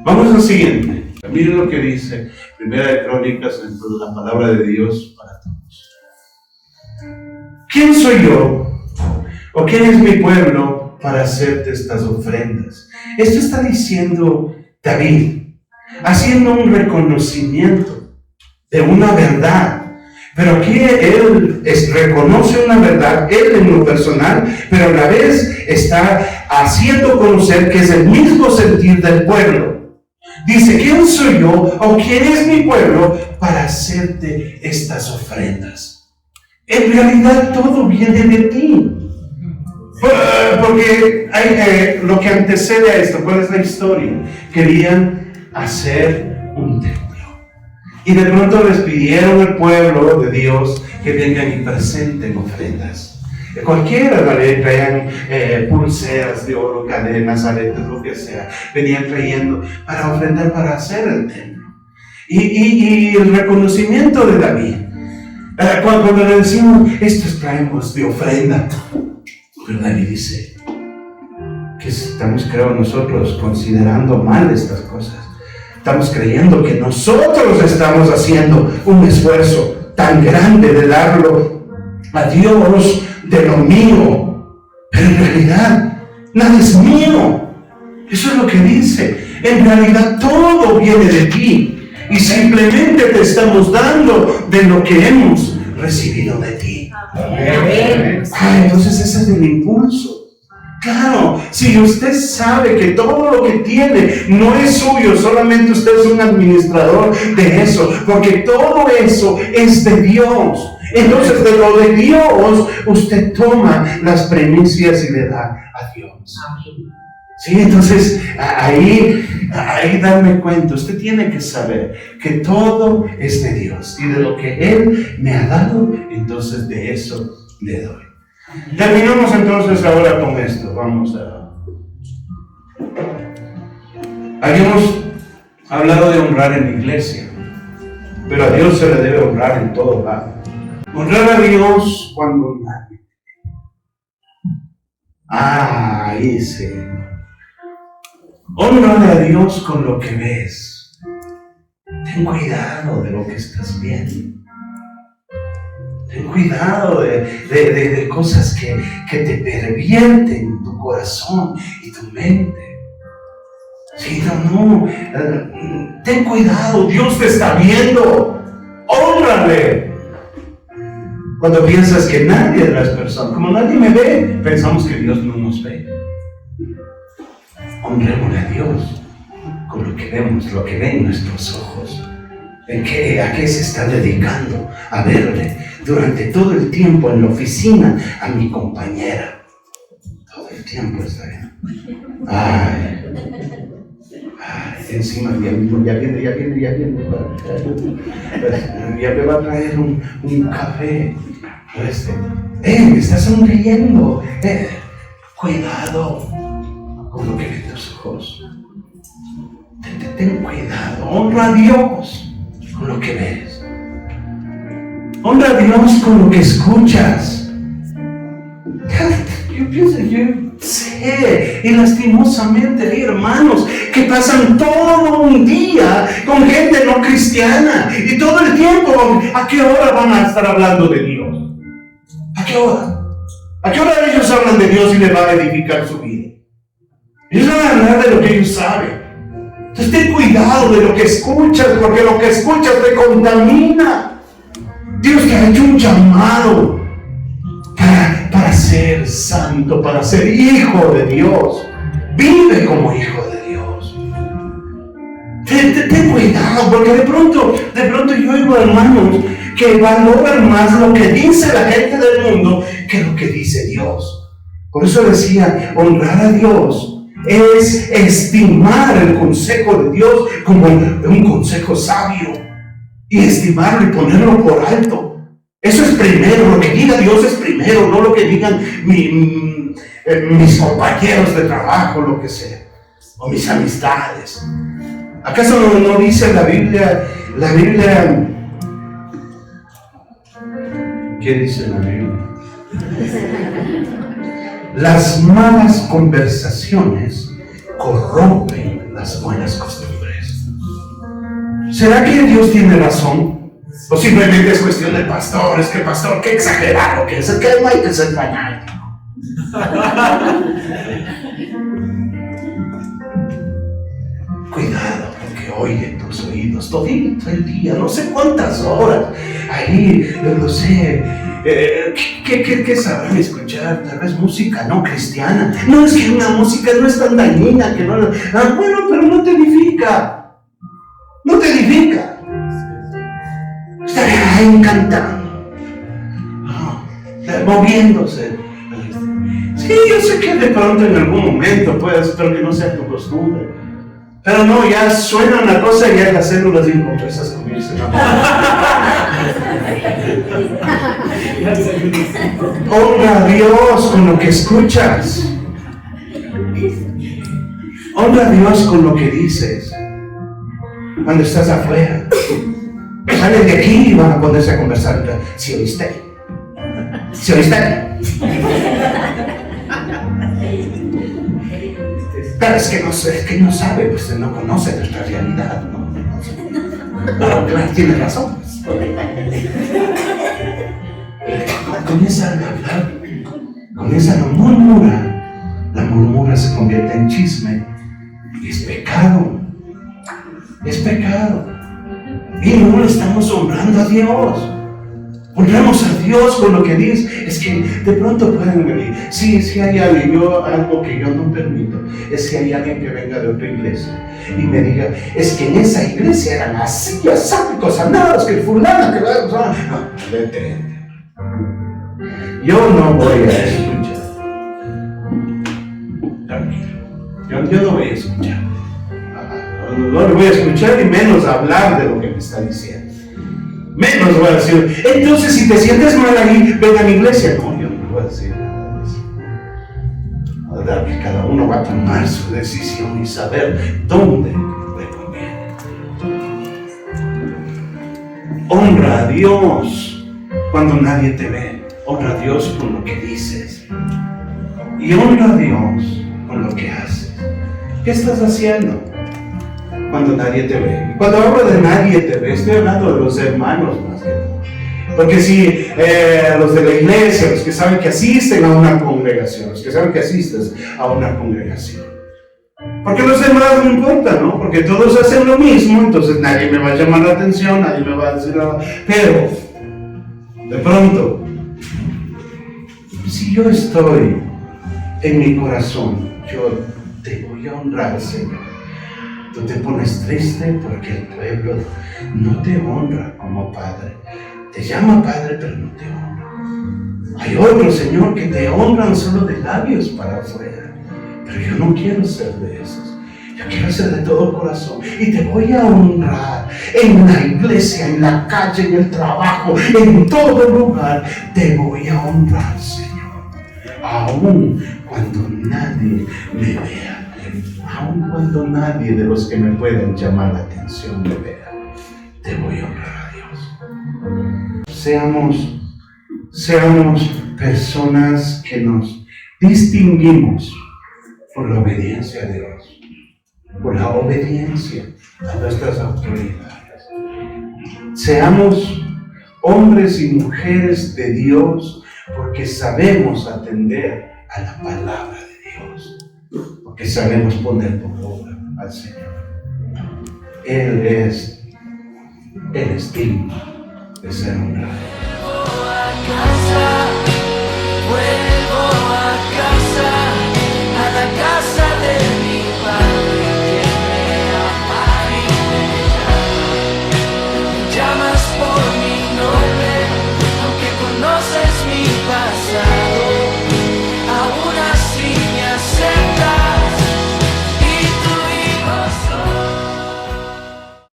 vamos al siguiente. Miren lo que dice Primera de Crónicas, dentro de la palabra de Dios para todos. ¿Quién soy yo? ¿O quién es mi pueblo para hacerte estas ofrendas? Esto está diciendo David, haciendo un reconocimiento de una verdad. Pero aquí él reconoce una verdad, él en lo personal, pero a la vez está haciendo conocer que es el mismo sentir del pueblo. Dice, ¿quién soy yo o quién es mi pueblo para hacerte estas ofrendas? En realidad todo viene de ti. Porque hay, lo que antecede a esto, ¿cuál es la historia? Querían hacer un templo. Y de pronto les pidieron al pueblo de Dios que vengan y presenten ofrendas. Cualquiera, traían pulseras de oro, cadenas, aretes, lo que sea. Venían trayendo para ofrendar, para hacer el templo. Y el reconocimiento de David. Cuando le decimos, estos traemos de ofrenda. Pero David dice que estamos, creo, nosotros considerando mal estas cosas. Estamos creyendo que nosotros estamos haciendo un esfuerzo tan grande de darlo a Dios de lo mío. Pero en realidad, nada es mío. Eso es lo que dice. En realidad, todo viene de ti. Y simplemente te estamos dando de lo que hemos recibido de ti. Entonces ese es el impulso. Claro, si usted sabe que todo lo que tiene no es suyo, solamente usted es un administrador de eso, porque todo eso es de Dios. Entonces de lo de Dios, usted toma las primicias y le da a Dios. Sí, entonces ahí darme cuenta, usted tiene que saber que todo es de Dios y de lo que Él me ha dado, entonces de eso le doy. Terminamos entonces ahora con esto. Vamos a... Habíamos hablado de honrar en la iglesia, pero a Dios se le debe honrar en todo lado. Honrar a Dios cuando nadie. Ahí sí. Honrar a Dios con lo que ves. Ten cuidado de lo que estás viendo. Ten cuidado de cosas que te pervierten tu corazón y tu mente. Sí, no. Ten cuidado, Dios te está viendo. Hónrale. Cuando piensas que nadie de las personas, como nadie me ve, pensamos que Dios no nos ve. Honrémosle a Dios con lo que vemos, lo que ven nuestros ojos. ¿A qué se está dedicando? A verle durante todo el tiempo en la oficina a mi compañera. Todo el tiempo está bien. Encima ya viene. Ya me va a traer un café. Me está sonriendo. Cuidado con lo que ven tus ojos. Ten cuidado. Honra a Dios con lo que ves. Honra a Dios con lo que escuchas. Yo sé, y lastimosamente hay hermanos que pasan todo un día con gente no cristiana y todo el tiempo, ¿a qué hora van a estar hablando de Dios? ¿A qué hora? ¿A qué hora ellos hablan de Dios y les va a edificar su vida? Ellos van a hablar de lo que ellos saben. Entonces ten cuidado de lo que escuchas, porque lo que escuchas te contamina. Dios te ha hecho un llamado para ser santo, para ser hijo de Dios. Vive como hijo de Dios. Ten cuidado, porque de pronto yo oigo hermanos que valoran más lo que dice la gente del mundo que lo que dice Dios. Por eso decía, honrar a Dios es estimar el consejo de Dios como un consejo sabio y estimarlo y ponerlo por alto. Eso es primero, lo que diga Dios es primero, no lo que digan mis compañeros de trabajo, lo que sea, o mis amistades. ¿Acaso no dice la Biblia, ¿qué dice la Biblia? Las malas conversaciones corrompen las buenas costumbres. ¿Será que Dios tiene razón? ¿O simplemente es cuestión del pastor? Es que el pastor, qué exagerado que es, que no hay que ser fanático. Cuidado, porque oye tus oídos todo el día, no sé cuántas horas. Ahí, no sé, ¿qué sabrán escuchar? Tal vez música no cristiana. No, es que una música no es tan dañina que no. Bueno, pero no te edifica. No te edifica. Está ahí cantando, moviéndose. Sí, yo sé que de pronto en algún momento puedes, pero que no sea tu costumbre. Pero no, ya suena una cosa y ya las células incompresas comienzan a honra a Dios con lo que escuchas. Honra a Dios con lo que dices. Cuando estás afuera, sales de aquí y van a ponerse a conversar. ¿Sí oíste? ¿Sí oíste? Claro, es que no sabe, pues no conoce nuestra realidad. Pero claro, tiene razón. Comienza a hablar, comienza a murmurar. La murmura se convierte en chisme. Y es pecado. Es pecado. Y no le estamos honrando a Dios. Honramos a Dios con lo que dice. Es que de pronto pueden venir. Sí, hay alguien, algo que yo no permito, es que hay alguien que venga de otra iglesia y me diga, es que en esa iglesia eran así, sáficos, sanados, que fulana, que no, detente. Yo no voy a escuchar. Tranquilo. Yo yo no voy a escuchar. No le voy a escuchar y menos hablar de lo que me está diciendo. Menos voy a decir, entonces si te sientes mal ahí, ven a la iglesia. No, yo no voy a decir nada de eso. Verdad que cada uno va a tomar su decisión y saber dónde le conviene. Honra a Dios cuando nadie te ve. Honra a Dios con lo que dices. Y honra a Dios con lo que haces. ¿Qué estás haciendo cuando nadie te ve? Y cuando hablo de nadie te ve, estoy hablando de los hermanos más que todo. Porque si los de la iglesia, los que saben que asisten a una congregación, los que saben que asistes a una congregación. Porque los demás no importa, ¿no? Porque todos hacen lo mismo, entonces nadie me va a llamar la atención, nadie me va a decir nada. Pero, de pronto, si yo estoy en mi corazón, yo te voy a honrar, Señor. Tú te pones triste porque el pueblo no te honra como Padre. Te llama Padre, pero no te honra. Hay otros, Señor, que te honran solo de labios para afuera. Pero yo no quiero ser de esos. Yo quiero ser de todo corazón. Y te voy a honrar en la iglesia, en la calle, en el trabajo, en todo lugar. Te voy a honrar, Señor. Aún cuando nadie me vea. Aun cuando nadie de los que me puedan llamar la atención me vea, te voy a honrar a Dios. Seamos personas que nos distinguimos por la obediencia a Dios, por la obediencia a nuestras autoridades. Seamos hombres y mujeres de Dios porque sabemos atender a la palabra de Dios. Porque sabemos poner por obra al Señor. Él es digno de ser honrado.